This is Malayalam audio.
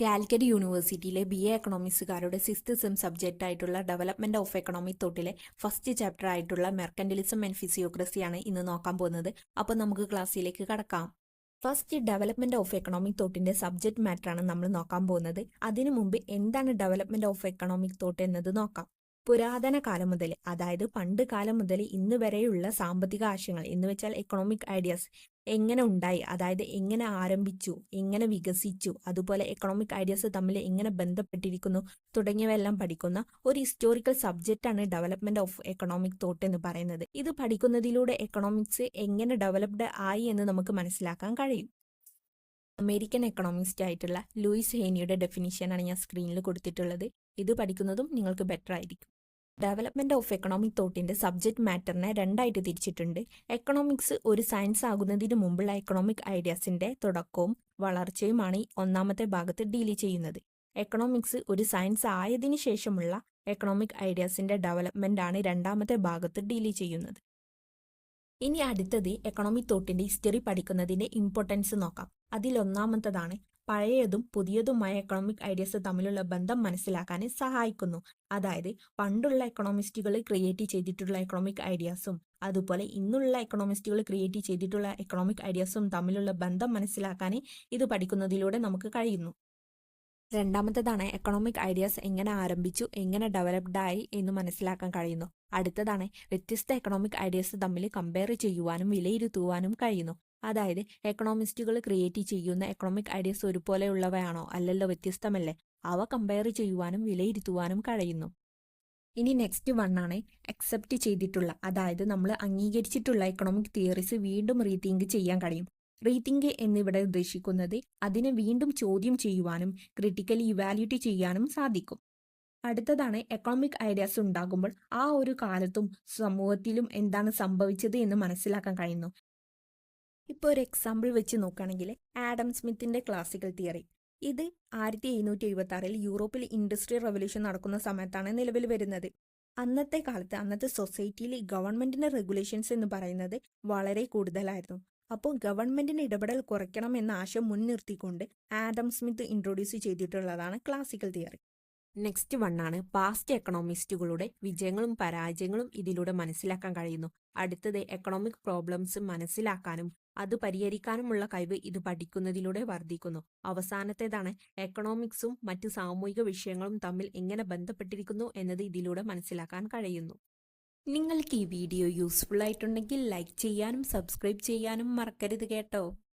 കാലിക്കറ്റ് യൂണിവേഴ്സിറ്റിയിലെ BA എക്കണോമിക്സുകാരുടെ 6th സെം സബ്ജക്റ്റ് ആയിട്ടുള്ള ഡെവലപ്മെന്റ് ഓഫ് എക്കണോമിക് തോട്ടിലെ ഫസ്റ്റ് ചാപ്റ്റർ ആയിട്ടുള്ള മെർക്കന്റിലിസം ആൻഡ് ഫിസിയോക്രസിയാണ് ഇന്ന് നോക്കാൻ പോകുന്നത്. അപ്പോൾ നമുക്ക് ക്ലാസ്സിലേക്ക് കടക്കാം. ഫസ്റ്റ് ഡെവലപ്മെന്റ് ഓഫ് എക്കണോമിക് തോട്ടിന്റെ സബ്ജക്റ്റ് മാറ്ററാണ് നമ്മൾ നോക്കാൻ പോകുന്നത്. അതിനു മുമ്പ് എന്താണ് ഡെവലപ്മെന്റ് ഓഫ് എക്കണോമിക് തോട്ട് എന്നത് നോക്കാം. പുരാതന കാലം മുതൽ, അതായത് പണ്ട് കാലം മുതൽ ഇന്ന് വരെയുള്ള സാമ്പത്തിക ആശയങ്ങൾ എന്ന് വെച്ചാൽ എക്കണോമിക് ഐഡിയാസ് എങ്ങനെ ഉണ്ടായി, അതായത് എങ്ങനെ ആരംഭിച്ചു, എങ്ങനെ വികസിച്ചു, അതുപോലെ എക്കണോമിക് ഐഡിയാസ് തമ്മിൽ എങ്ങനെ ബന്ധപ്പെട്ടിരിക്കുന്നു തുടങ്ങിയവയെല്ലാം പഠിക്കുന്ന ഒരു ഹിസ്റ്റോറിക്കൽ സബ്ജക്റ്റാണ് ഡെവലപ്മെന്റ് ഓഫ് എക്കണോമിക് തോട്ട് എന്ന് പറയുന്നത്. ഇത് പഠിക്കുന്നതിലൂടെ എക്കണോമിക്സ് എങ്ങനെ ഡെവലപ്ഡ് ആയി എന്ന് നമുക്ക് മനസ്സിലാക്കാൻ കഴിയും. അമേരിക്കൻ എക്കണോമിസ്റ്റ് ആയിട്ടുള്ള ലൂയിസ് ഹെയ്നിയുടെ ഡെഫിനിഷനാണ് ഞാൻ സ്ക്രീനിൽ കൊടുത്തിട്ടുള്ളത്. ഇത് പഠിക്കുന്നതും നിങ്ങൾക്ക് ബെറ്റർ ആയിരിക്കും. ഡെവലപ്മെന്റ് ഓഫ് എക്കണോമിക് തോട്ടിന്റെ സബ്ജക്റ്റ് മാറ്ററിനെ രണ്ടായിട്ട് തിരിച്ചിട്ടുണ്ട്. എക്കണോമിക്സ് ഒരു സയൻസ് ആകുന്നതിന് മുമ്പുള്ള എക്കണോമിക് ഐഡിയാസിന്റെ തുടക്കവും വളർച്ചയുമാണ് ഒന്നാമത്തെ ഭാഗത്ത് ഡീൽ ചെയ്യുന്നത്. എക്കണോമിക്സ് ഒരു സയൻസ് ആയതിനു ശേഷമുള്ള എക്കണോമിക് ഐഡിയാസിന്റെ ഡെവലപ്മെന്റ് ആണ് രണ്ടാമത്തെ ഭാഗത്ത് ഡീൽ ചെയ്യുന്നത്. ഇനി അടുത്തത് എക്കണോമിക് തോട്ടിന്റെ ഹിസ്റ്ററി പഠിക്കുന്നതിന്റെ ഇമ്പോർട്ടൻസ് നോക്കാം. അതിലൊന്നാമത്തതാണ് പഴയതും പുതിയതുമായ എക്കണോമിക് ഐഡിയാസ് തമ്മിലുള്ള ബന്ധം മനസ്സിലാക്കാൻ സഹായിക്കുന്നു. അതായത് പണ്ടുള്ള എക്കണോമിസ്റ്റുകൾ ക്രിയേറ്റ് ചെയ്തിട്ടുള്ള എക്കണോമിക് ഐഡിയാസും അതുപോലെ ഇന്നുള്ള എക്കണോമിസ്റ്റുകൾ ക്രിയേറ്റ് ചെയ്തിട്ടുള്ള എക്കണോമിക് ഐഡിയാസും തമ്മിലുള്ള ബന്ധം മനസ്സിലാക്കാൻ ഇത് പഠിക്കുന്നതിലൂടെ നമുക്ക് കഴിയുന്നു. രണ്ടാമത്തേതാണ് എക്കണോമിക് ഐഡിയാസ് എങ്ങനെ ആരംഭിച്ചു, എങ്ങനെ ഡെവലപ്ഡ് ആയി എന്ന് മനസ്സിലാക്കാൻ കഴിയുന്നു. അടുത്തതാണ് വ്യത്യസ്ത എക്കണോമിക് ഐഡിയാസ് തമ്മിൽ കമ്പയർ ചെയ്യുവാനും വിലയിരുത്തുവാനും കഴിയുന്നു. അതായത് എക്കണോമിസ്റ്റുകൾ ക്രിയേറ്റ് ചെയ്യുന്ന എക്കണോമിക് ഐഡിയാസ് ഒരുപോലെയുള്ളവയാണോ, അല്ലല്ലോ, വ്യത്യസ്തമല്ലേ, അവ കമ്പയർ ചെയ്യുവാനും വിലയിരുത്തുവാനും കഴിയുന്നു. ഇനി നെക്സ്റ്റ് വണ്ണാണ് അക്സെപ്റ്റ് ചെയ്തിട്ടുള്ള, അതായത് നമ്മൾ അംഗീകരിച്ചിട്ടുള്ള എക്കണോമിക് തിയറീസ് വീണ്ടും റീതിങ്ക് ചെയ്യാൻ കഴിയും. റീതിങ്ക് എന്നിവിടെ ഉദ്ദേശിക്കുന്നത് അതിനെ വീണ്ടും ചോദ്യം ചെയ്യുവാനും ക്രിട്ടിക്കലി ഇവാലുവേറ്റ് ചെയ്യാനും സാധിക്കും. അടുത്തതാണ് എക്കണോമിക് ഐഡിയാസ് ഉണ്ടാകുമ്പോൾ ആ ഒരു കാലത്തും സമൂഹത്തിലും എന്താണ് സംഭവിച്ചത് എന്ന് മനസ്സിലാക്കാൻ കഴിയുന്നു. ഇപ്പോൾ ഒരു എക്സാമ്പിൾ വെച്ച് നോക്കുകയാണെങ്കിൽ ആഡം സ്മിത്തിന്റെ ക്ലാസിക്കൽ തിയറി. ഇത് 1776 യൂറോപ്പിൽ ഇൻഡസ്ട്രിയൽ റവല്യൂഷൻ നടക്കുന്ന സമയത്താണ് നിലവിൽ വരുന്നത്. അന്നത്തെ കാലത്ത് അന്നത്തെ സൊസൈറ്റിയിൽ ഗവൺമെന്റിന്റെ റെഗുലേഷൻസ് എന്ന് പറയുന്നത് വളരെ കൂടുതലായിരുന്നു. അപ്പോൾ ഗവൺമെന്റിന് ഇടപെടൽ കുറയ്ക്കണം എന്ന ആശയം മുൻനിർത്തിക്കൊണ്ട് ആഡം സ്മിത്ത് ഇൻട്രൊഡ്യൂസ് ചെയ്തിട്ടുള്ളതാണ് ക്ലാസിക്കൽ തിയറി. നെക്സ്റ്റ് വണ്ണാണ് പാസ്റ്റ് എക്കണോമിസ്റ്റുകളുടെ വിജയങ്ങളും പരാജയങ്ങളും ഇതിലൂടെ മനസ്സിലാക്കാൻ കഴിയുന്നു. അടുത്തത് എക്കണോമിക് പ്രോബ്ലംസ് മനസ്സിലാക്കാനും അത് പരിഹരിക്കാനുമുള്ള കഴിവ് ഇത് പഠിക്കുന്നതിലൂടെ വർദ്ധിക്കുന്നു. അവസാനത്തേതാണ് എക്കണോമിക്സും മറ്റ് സാമൂഹിക വിഷയങ്ങളും തമ്മിൽ എങ്ങനെ ബന്ധപ്പെട്ടിരിക്കുന്നു എന്നത് ഇതിലൂടെ മനസ്സിലാക്കാൻ കഴിയുന്നു. നിങ്ങൾക്ക് ഈ വീഡിയോ യൂസ്ഫുൾ ആയിട്ടുണ്ടെങ്കിൽ ലൈക്ക് ചെയ്യാനും സബ്സ്ക്രൈബ് ചെയ്യാനും മറക്കരുത് കേട്ടോ.